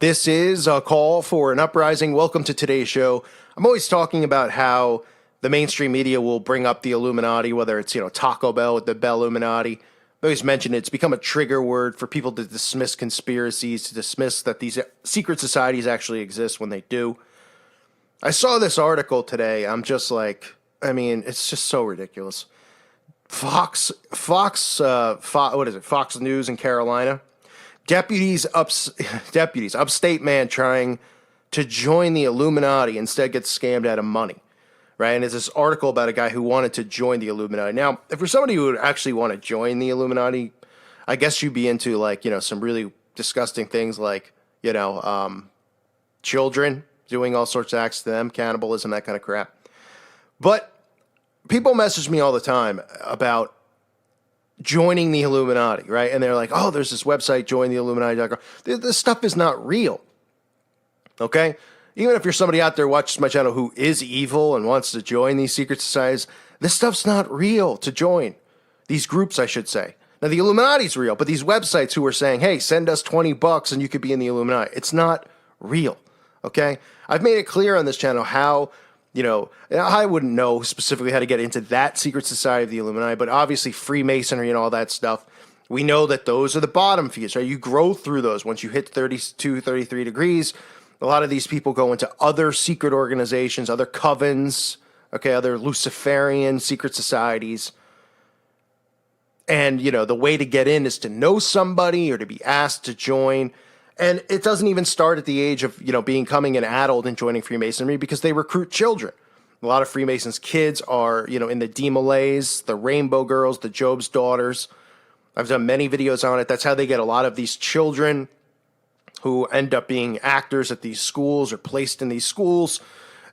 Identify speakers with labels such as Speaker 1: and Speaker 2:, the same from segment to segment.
Speaker 1: This is a call for an uprising. Welcome to today's show. I'm always talking about how the mainstream media will bring up the Illuminati, whether it's, Taco Bell with the Bell Illuminati. I always mention it's become a trigger word for people to dismiss conspiracies, to dismiss that these secret societies actually exist when they do. I saw this article today. I'm just like, it's just so ridiculous. Fox, what is it? Fox News in Carolina. Deputies, upstate man trying to join the Illuminati instead gets scammed out of money, right? And there's this article about a guy who wanted to join the Illuminati. Now, if you're somebody who would actually want to join the Illuminati, I guess you'd be into some really disgusting things like, children, doing all sorts of acts to them, cannibalism, that kind of crap. But people message me all the time about joining the Illuminati, right? And they're like, oh, there's this website, jointheilluminati.com. This stuff is not real, okay? Even if you're somebody out there watches my channel who is evil and wants to join these secret societies, this stuff's not real to join. These groups, I should say. Now, the Illuminati's real, but these websites who are saying, hey, send us $20 and you could be in the Illuminati, it's not real, okay? I've made it clear on this channel how I wouldn't know specifically how to get into that secret society of the Illuminati, but obviously Freemasonry and all that stuff, we know that those are the bottom feeds, right? You grow through those. Once you hit 32, 33 degrees, a lot of these people go into other secret organizations, other covens, okay, other Luciferian secret societies. And, the way to get in is to know somebody or to be asked to join. And it doesn't even start at the age of, becoming an adult and joining Freemasonry because they recruit children. A lot of Freemasons' kids are, in the D-Malays, the Rainbow Girls, the Job's Daughters. I've done many videos on it. That's how they get a lot of these children who end up being actors at these schools or placed in these schools.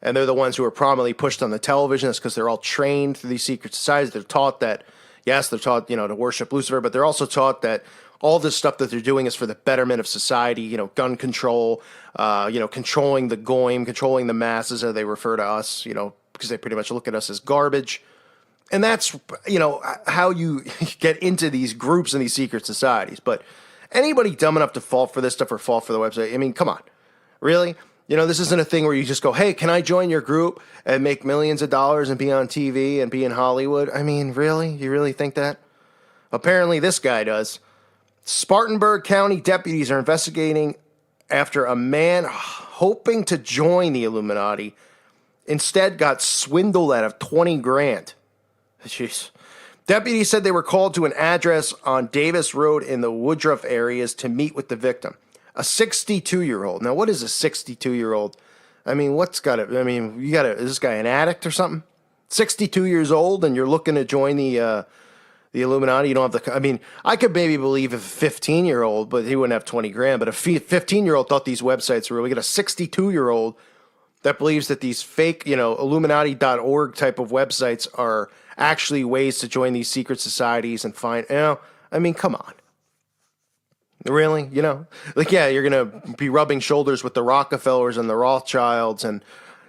Speaker 1: And they're the ones who are prominently pushed on the television. That's because they're all trained through these secret societies. They're taught that, yes, they're taught, to worship Lucifer, but they're also taught that all this stuff that they're doing is for the betterment of society, gun control, controlling the goyim, controlling the masses, as they refer to us, because they pretty much look at us as garbage. And that's, how you get into these groups and these secret societies. But anybody dumb enough to fall for this stuff or fall for the website, come on. Really? This isn't a thing where you just go, hey, can I join your group and make millions of dollars and be on TV and be in Hollywood? Really? You really think that? Apparently this guy does. Spartanburg County deputies are investigating after a man hoping to join the Illuminati instead got swindled out of 20 grand. Jeez. Deputies said they were called to an address on Davis Road in the Woodruff areas to meet with the victim, a 62-year-old. Now, what is a 62-year-old? Is this guy an addict or something? 62 years old and you're looking to join the Illuminati. You don't have I could maybe believe if a 15-year-old, but he wouldn't have 20 grand. But a 15-year-old thought these websites were real. We got a 62-year-old that believes that these fake, Illuminati.org type of websites are actually ways to join these secret societies and find, come on. Really? You're going to be rubbing shoulders with the Rockefellers and the Rothschilds and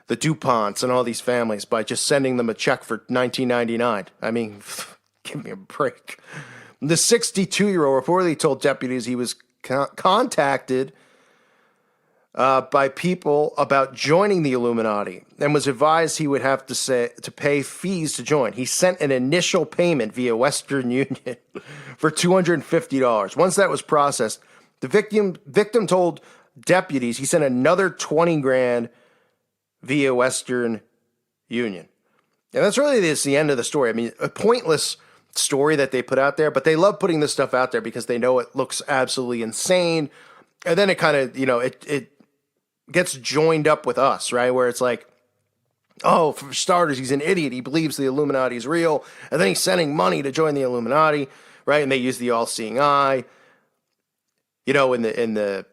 Speaker 1: the DuPonts and all these families by just sending them a check for $19.99. Give me a break. The 62-year-old reportedly told deputies he was contacted by people about joining the Illuminati and was advised he would have to pay fees to join. He sent an initial payment via Western Union for $250. Once that was processed, the victim told deputies he sent another 20 grand via Western Union. And that's really the end of the story. A pointless story that they put out there, but they love putting this stuff out there because they know it looks absolutely insane. And then it kind of, it gets joined up with us, right? Where it's like, oh, for starters, he's an idiot. He believes the Illuminati is real. And then he's sending money to join the Illuminati, right? And they use the all-seeing eye, in the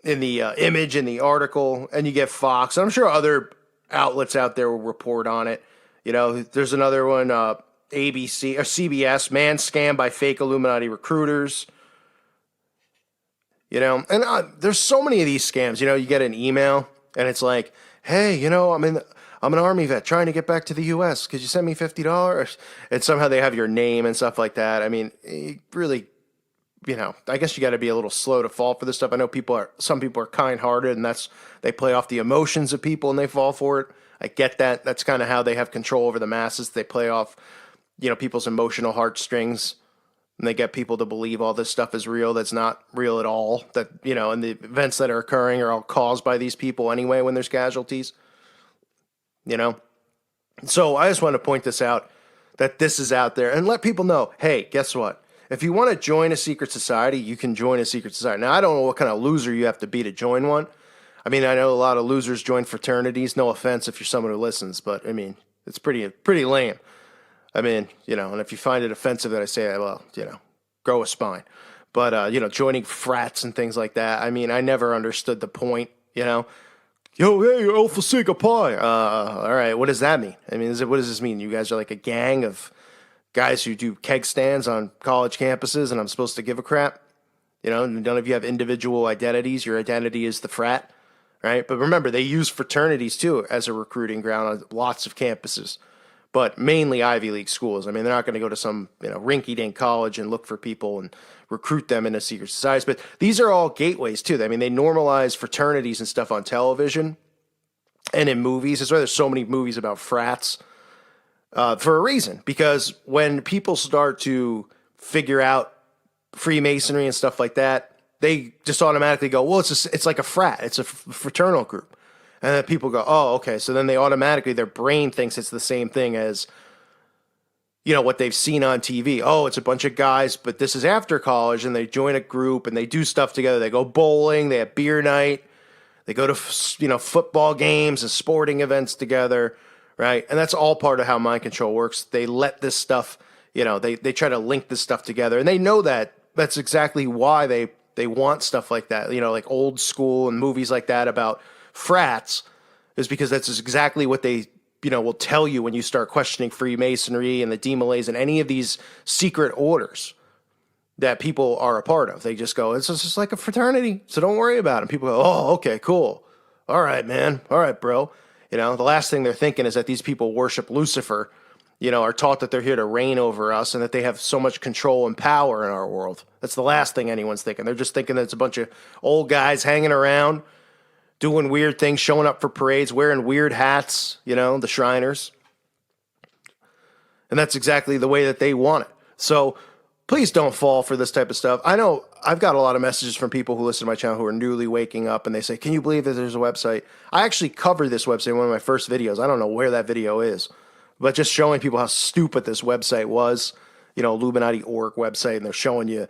Speaker 1: image in the article, and you get Fox. I'm sure other outlets out there will report on it. There's another one, ABC or CBS, man scammed by fake Illuminati recruiters. And there's so many of these scams. You get an email and it's like, hey, I'm an Army vet trying to get back to the U.S. Could you send me $50? And somehow they have your name and stuff like that. Really I guess you got to be a little slow to fall for this stuff. I know some people are kind-hearted, and they play off the emotions of people and they fall for it. I get that. That's kind of how they have control over the masses. They play off, people's emotional heartstrings, and they get people to believe all this stuff is real that's not real at all. That, and the events that are occurring are all caused by these people anyway when there's casualties. So I just want to point this out, that this is out there, and let people know, hey, guess what? If you want to join a secret society, you can join a secret society. Now, I don't know what kind of loser you have to be to join one. I mean, I know a lot of losers join fraternities. No offense if you're someone who listens, but I mean, it's pretty lame. I mean, and if you find it offensive that I say that, well, grow a spine. But, joining frats and things like that, I mean, I never understood the point, Yo, hey, Alpha Sigma Pi. All right, what does that mean? I mean, what does this mean? You guys are like a gang of guys who do keg stands on college campuses, and I'm supposed to give a crap? None of you have individual identities. Your identity is the frat, right? But remember, they use fraternities, too, as a recruiting ground on lots of campuses, but mainly Ivy League schools. I mean, they're not going to go to some, rinky-dink college and look for people and recruit them into secret societies. But these are all gateways, too. I mean, they normalize fraternities and stuff on television and in movies. That's why there's so many movies about frats for a reason. Because when people start to figure out Freemasonry and stuff like that, they just automatically go, well, it's like a frat. It's a fraternal group. And then people go, oh, okay. So then they automatically, their brain thinks it's the same thing as, what they've seen on TV. Oh, it's a bunch of guys, but this is after college, and they join a group and they do stuff together. They go bowling, they have beer night, they go to, football games and sporting events together, right? And that's all part of how mind control works. They let this stuff, they try to link this stuff together, and they know that that's exactly why they want stuff like that, like old school and movies like that about frats, is because that's exactly what they will tell you when you start questioning Freemasonry and the Demolays and any of these secret orders that people are a part of. They just go, it's just like a fraternity, so don't worry about it. And people go, oh, okay, cool. All right, man. All right, bro. The last thing they're thinking is that these people worship Lucifer, are taught that they're here to reign over us and that they have so much control and power in our world. That's the last thing anyone's thinking. They're just thinking that it's a bunch of old guys hanging around, doing weird things, showing up for parades, wearing weird hats, the Shriners. And that's exactly the way that they want it. So please don't fall for this type of stuff. I know I've got a lot of messages from people who listen to my channel who are newly waking up, and they say, can you believe that there's a website? I actually covered this website in one of my first videos. I don't know where that video is, but just showing people how stupid this website was, Illuminati org website, and they're showing you,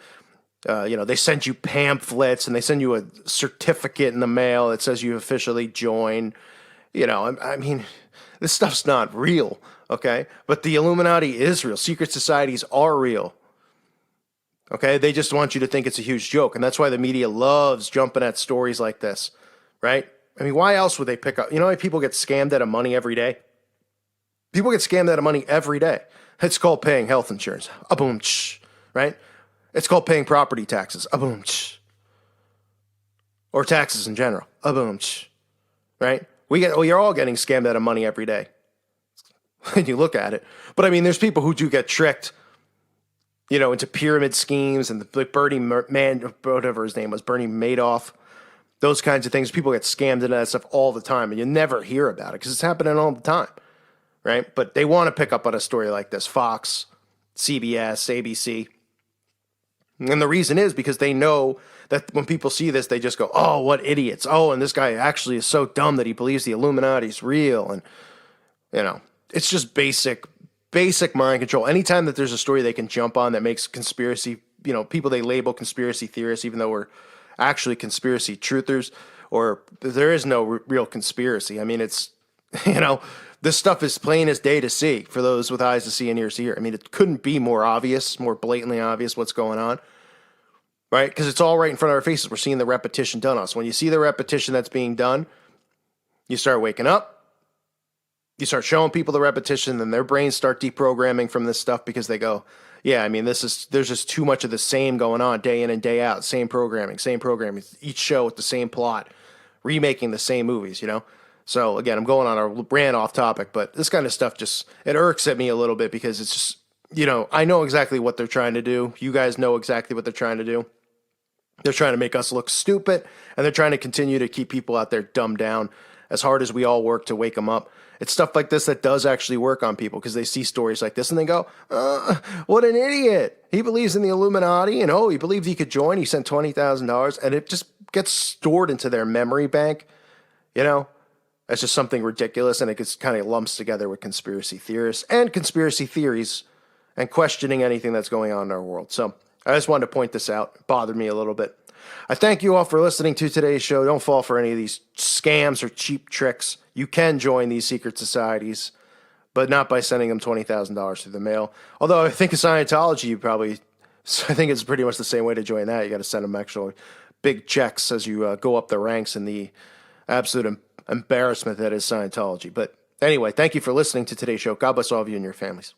Speaker 1: they send you pamphlets and they send you a certificate in the mail that says you officially joined. I mean, this stuff's not real, okay? But the Illuminati is real. Secret societies are real, okay? They just want you to think it's a huge joke, and that's why the media loves jumping at stories like this, right? I mean, why else would they pick up? You know how people get scammed out of money every day? People get scammed out of money every day. It's called paying health insurance. Boom, right? It's called paying property taxes. Boom, or taxes in general. Boom, right? You're all getting scammed out of money every day. When you look at it. But I mean, there's people who do get tricked, into pyramid schemes and whatever his name was, Bernie Madoff, those kinds of things. People get scammed into that stuff all the time, and you never hear about it because it's happening all the time, right? But they want to pick up on a story like this. Fox, CBS, ABC. And the reason is because they know that when people see this, they just go, oh, what idiots. Oh, and this guy actually is so dumb that he believes the Illuminati's real. And, it's just basic mind control. Anytime that there's a story they can jump on that makes conspiracy, people they label conspiracy theorists, even though we're actually conspiracy truthers, or there is no real conspiracy. I mean, it's, this stuff is plain as day to see for those with eyes to see and ears to hear. I mean, it couldn't be more obvious, more blatantly obvious what's going on, right? Because it's all right in front of our faces. We're seeing the repetition done on us. When you see the repetition that's being done, you start waking up. You start showing people the repetition, then their brains start deprogramming from this stuff because they go, yeah, I mean, there's just too much of the same going on day in and day out. Same programming, each show with the same plot, remaking the same movies, So again, I'm going on a rant off topic, but this kind of stuff it irks at me a little bit because it's just, I know exactly what they're trying to do. You guys know exactly what they're trying to do. They're trying to make us look stupid, and they're trying to continue to keep people out there dumbed down as hard as we all work to wake them up. It's stuff like this that does actually work on people because they see stories like this and they go, what an idiot. He believes in the Illuminati, and he believed he could join. He sent $20,000, and it just gets stored into their memory bank. It's just something ridiculous, and it gets kind of lumps together with conspiracy theorists and conspiracy theories and questioning anything that's going on in our world. So I just wanted to point this out. It bothered me a little bit. I thank you all for listening to today's show. Don't fall for any of these scams or cheap tricks. You can join these secret societies, but not by sending them $20,000 through the mail. Although I think Scientology, I think it's pretty much the same way to join that. You got to send them actual big checks as you go up the ranks in the absolute embarrassment that is Scientology. But anyway, thank you for listening to today's show. God bless all of you and your families.